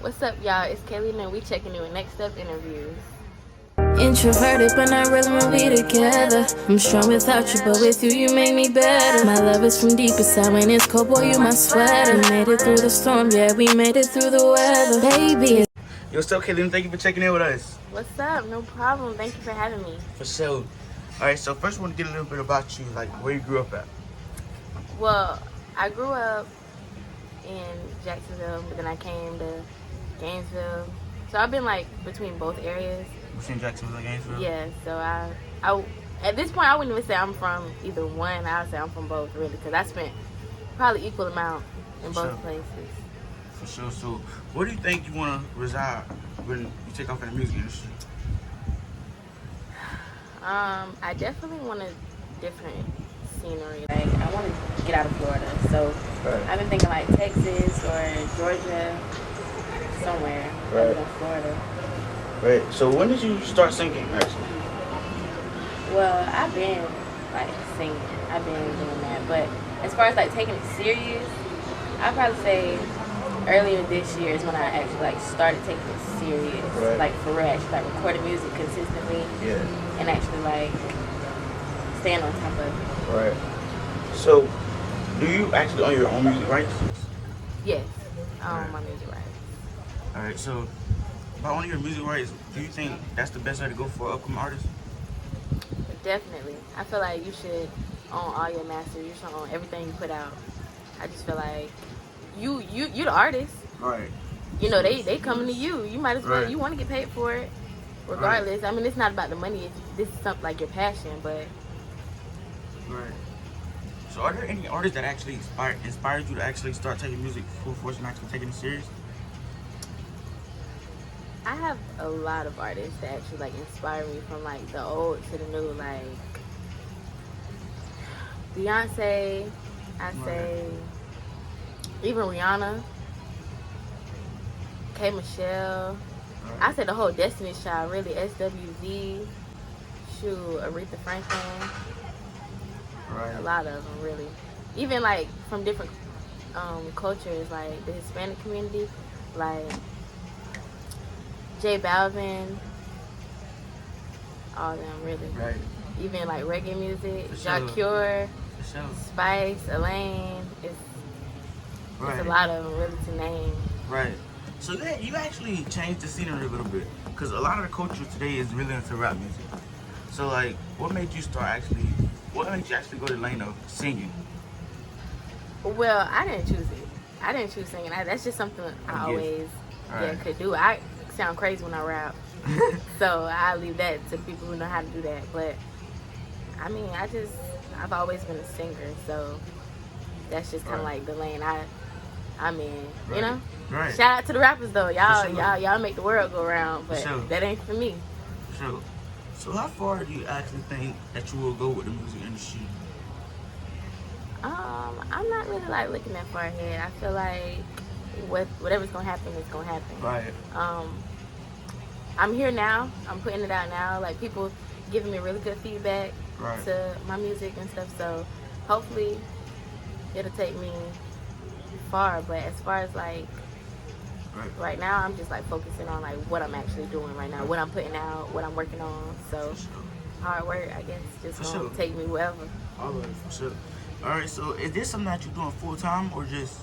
What's up, y'all? It's Kayleena and we checking in with Nextup interviews. Introverted, but not really when we together. I'm strong without you, but with you, you make me better. My love is from deep inside. When it's cold, boy, you my sweater. We made it through the storm, yeah, we made it through the weather. Baby. Yo, what's up, Kayleena? Thank you for checking in with us. What's up? No problem. Thank you for having me. For sure. Alright, so first I want to get a little bit about you, like where you grew up at. Well, I grew up in Jacksonville, but then I came to Gainesville. So I've been like between both areas. Between Jacksonville and Gainesville? Yeah, so I at this point I wouldn't even say I'm from either one. I would say I'm from both, really, because I spent probably equal amount in both places. For sure. So where do you think you want to reside when you take off in the music industry? I definitely want a different scenery. Like, I want to get out of Florida, so I've been thinking like Texas or Georgia, somewhere other than Florida. Right. So when did you start singing, actually? Well, I've been like singing. I've been doing that, but as far as like taking it serious, I'd probably say earlier this year is when I actually like started taking it serious, like for real, actually like recording music consistently, and actually like staying on top of it. Right. So, do you actually own your own music rights? Yes, I own my music rights. All right. So, by owning your music rights, do you think that's the best way to go for upcoming artists? Definitely. I feel like you should own all your masters. You should own everything you put out. I just feel like you the artist. Right. You know, they coming to you. You might as well. You want to get paid for it, regardless. I mean, it's not about the money. This is something like your passion, but. Right. So, are there any artists that actually inspired you to actually start taking music full force and actually taking it serious? I have a lot of artists that actually like inspire me, from like the old to the new, like Beyonce, I say, even Rihanna, K. Michelle, I say the whole Destiny's Child, really, SWV, shoot, Aretha Franklin, a lot of them, really. Even like from different cultures, like the Hispanic community, like J Balvin, all of them, really. Right. Even like reggae music, Sure. Jacure, Sure. Spice, Elaine. It's a lot of them, really, to name. Right. So you actually changed the scenery a little bit, because a lot of the culture today is really into rap music. So like, what made you actually go to the lane of singing? Well, I didn't choose it. I didn't choose singing. That's just something I always could do. I sound crazy when I rap, so I leave that to people who know how to do that. But I mean, I've always been a singer, so that's just kind of like the lane I'm in. You know. Right. Shout out to the rappers though, y'all make the world go round, but that ain't for me. Sure. So how far do you actually think that you will go with the music industry? I'm not really like looking that far ahead. I feel like whatever's gonna happen is gonna happen. Right. I'm here now. I'm putting it out now. Like, people giving me really good feedback to my music and stuff. So hopefully it'll take me far. But as far as like right now, I'm just like focusing on like what I'm actually doing right now, what I'm putting out, what I'm working on. So hard work, I guess, just gonna take me wherever. All right, for sure. All right. So is this something that you're doing full time, or it's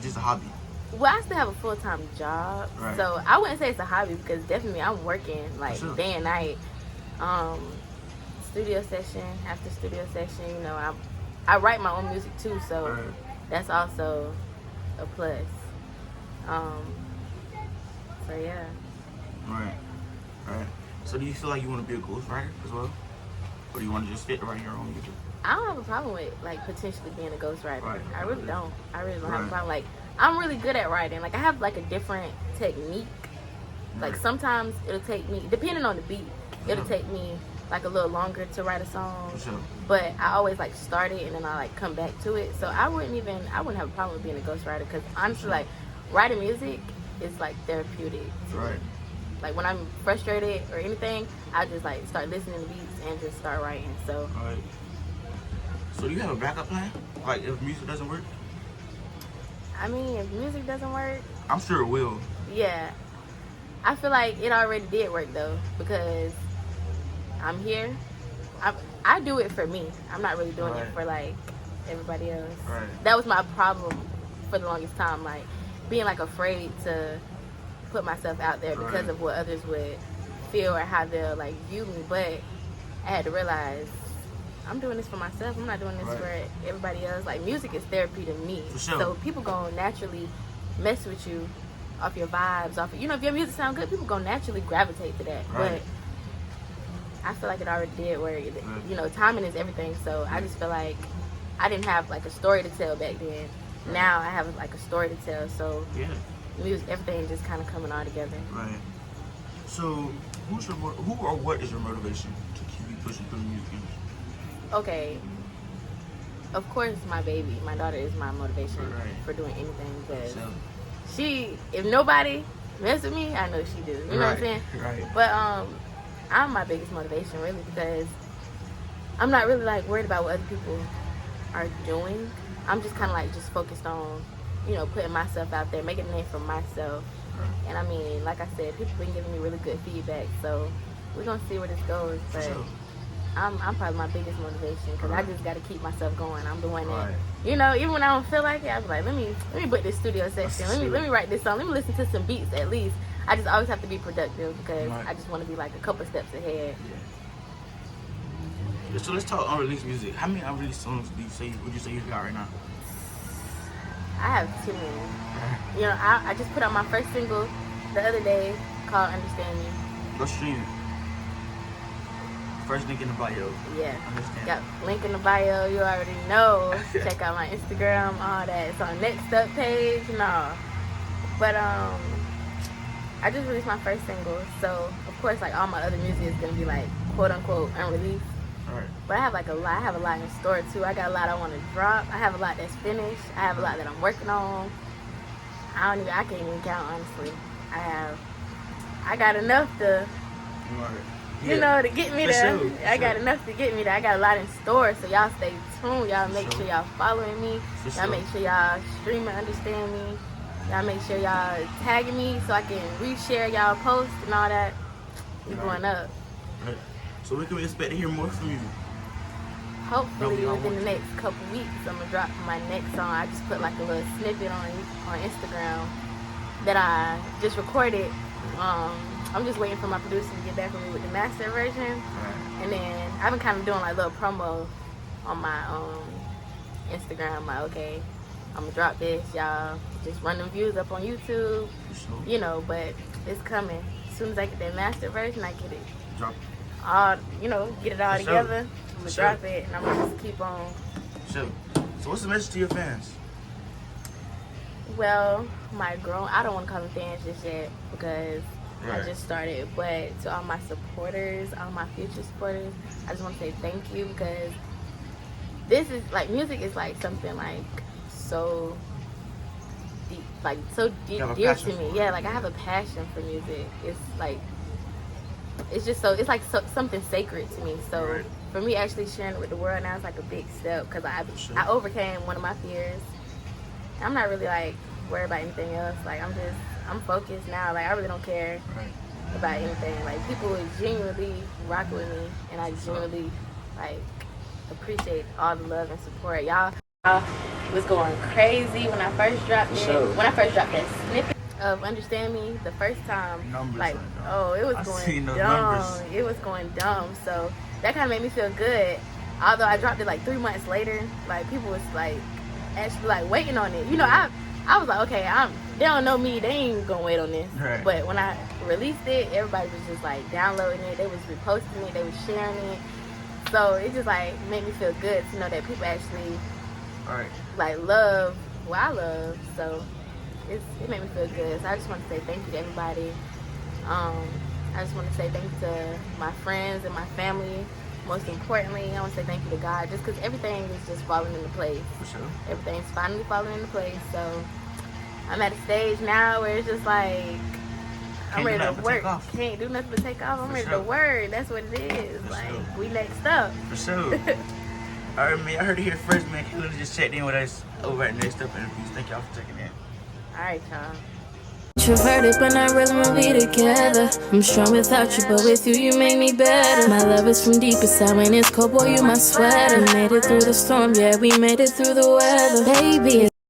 just a hobby? Well, I still have a full-time job, so I wouldn't say it's a hobby, because definitely I'm working like day and night. Studio session after studio session, you know, I write my own music too, so that's also a plus. So yeah. Right. So do you feel like you want to be a ghostwriter as well, or do you want to just write your own music? I don't have a problem with like potentially being a ghostwriter. I really don't. I really don't have a problem. Like, I'm really good at writing. Like, I have like a different technique. Like, sometimes it'll take me, depending on the beat, it'll take me like a little longer to write a song. But I always like start it and then I like come back to it. So I wouldn't have a problem with being a ghostwriter, because honestly, like, writing music is like therapeutic. Like, when I'm frustrated or anything, I just like start listening to beats and just start writing. So. So do you have a backup plan? Like, if music doesn't work? I mean, if music doesn't work, I'm sure it will. Yeah. I feel like it already did work though, because I'm here. I do it for me. I'm not really doing it for like everybody else. Right. That was my problem for the longest time, like being like afraid to put myself out there because of what others would feel or how they'll like view me. But I had to realize I'm doing this for myself. I'm not doing this for everybody else. Like, music is therapy to me. For sure. So people gonna naturally mess with you off your vibes, off, you know, if your music sound good, people gonna naturally gravitate to that. But I feel like it already did where, you know, timing is everything. So I just feel like I didn't have like a story to tell back then. Now I have like a story to tell. So music, everything just kind of coming all together. Right. So who or what is your motivation to keep you pushing through the music industry? Okay. Of course, my baby, my daughter is my motivation for doing anything, because she, if nobody mess with me, I know she do. You know what I'm saying? Right. But I'm my biggest motivation, really, because I'm not really like worried about what other people are doing. I'm just kind of like just focused on, you know, putting myself out there, making a name for myself. And I mean, like I said, people been giving me really good feedback, so we're gonna see where this goes. But I'm probably my biggest motivation, because I just got to keep myself going. I'm doing it. You know, even when I don't feel like it, I be like, let me book this studio session. Let me write this song. Let me listen to some beats at least. I just always have to be productive, because I just want to be like a couple steps ahead. Yeah. So let's talk unreleased music. How many unreleased songs would you say you got right now? I have too many. You know, I just put out my first single the other day called Understand Me. Go stream it. First link in the bio. Yeah. Understand. Got link in the bio. You already know. Check out my Instagram, all that. It's on Nextup page. No. But I just released my first single, so of course, like, all my other music is gonna be like quote unquote unreleased. But I have like a lot. I have a lot in store too. I got a lot I want to drop. I have a lot that's finished. I have a lot that I'm working on. I can't even count, honestly. I got enough to, you know, to get me there. I got enough to get me there. I got a lot in store, so y'all stay tuned. Y'all make sure y'all following me. Y'all make sure y'all stream and understand me. Y'all make sure y'all tagging me so I can reshare y'all posts and all that. We're going up. So when can we expect to hear more from you? Hopefully within the next couple weeks, I'm gonna drop my next song. I just put like a little snippet on Instagram that I just recorded. I'm just waiting for my producer to get back with me with the master version, and then I've been kind of doing like little promo on my Instagram. Like, okay, I'm gonna drop this, y'all. Just run them views up on YouTube, you know. But it's coming. As soon as I get that master version, I get it. Drop it. You know, get it all together. I'm gonna drop it, and I'm gonna just keep on. So what's the message to your fans? Well, I don't want to call them fans just yet, because I just started. But to all my supporters, all my future supporters, I just want to say thank you, because this is like, music is like something like so deep, like so dear to me. Yeah, like I have a passion for music. It's like, it's just it's like something sacred to me. So for me actually sharing it with the world now is like a big step, because I overcame one of my fears. I'm not really like worried about anything else. Like, I'm focused now. Like, I really don't care about anything. Like, people would genuinely rock with me, and I genuinely like appreciate all the love and support. Y'all was going crazy when I first dropped it. When I first dropped that snippet of Understand Me the first time, like, it was going dumb. It was going dumb. So that kind of made me feel good. Although I dropped it like 3 months later, like, people was like actually like waiting on it. You know, I was like, okay, they don't know me, they ain't gonna wait on this. But when I released it, everybody was just like downloading it. They was reposting it. They was sharing it. So it just like made me feel good to know that people actually like love what I love. So it made me feel good. So I just want to say thank you to everybody. I just want to say thank you to my friends and my family. Most importantly, I want to say thank you to God, just because everything is just falling into place. For sure. Everything's finally falling into place. So I'm at a stage now where it's just like, I'm ready to work. Can't do nothing but take off. I'm ready to work. That's what it is. Like, we next up. For sure. Alright, man, I heard it here first, man. Kayleena just checked in with us over at Nextup Interviews. Thank y'all for checking in. Alright, y'all. Introverted, but not really when we together. I'm strong without you, but with you, you make me better. My love is from deep inside. When it's cold, boy, you my sweater. We made it through the storm, yeah, we made it through the weather. Baby,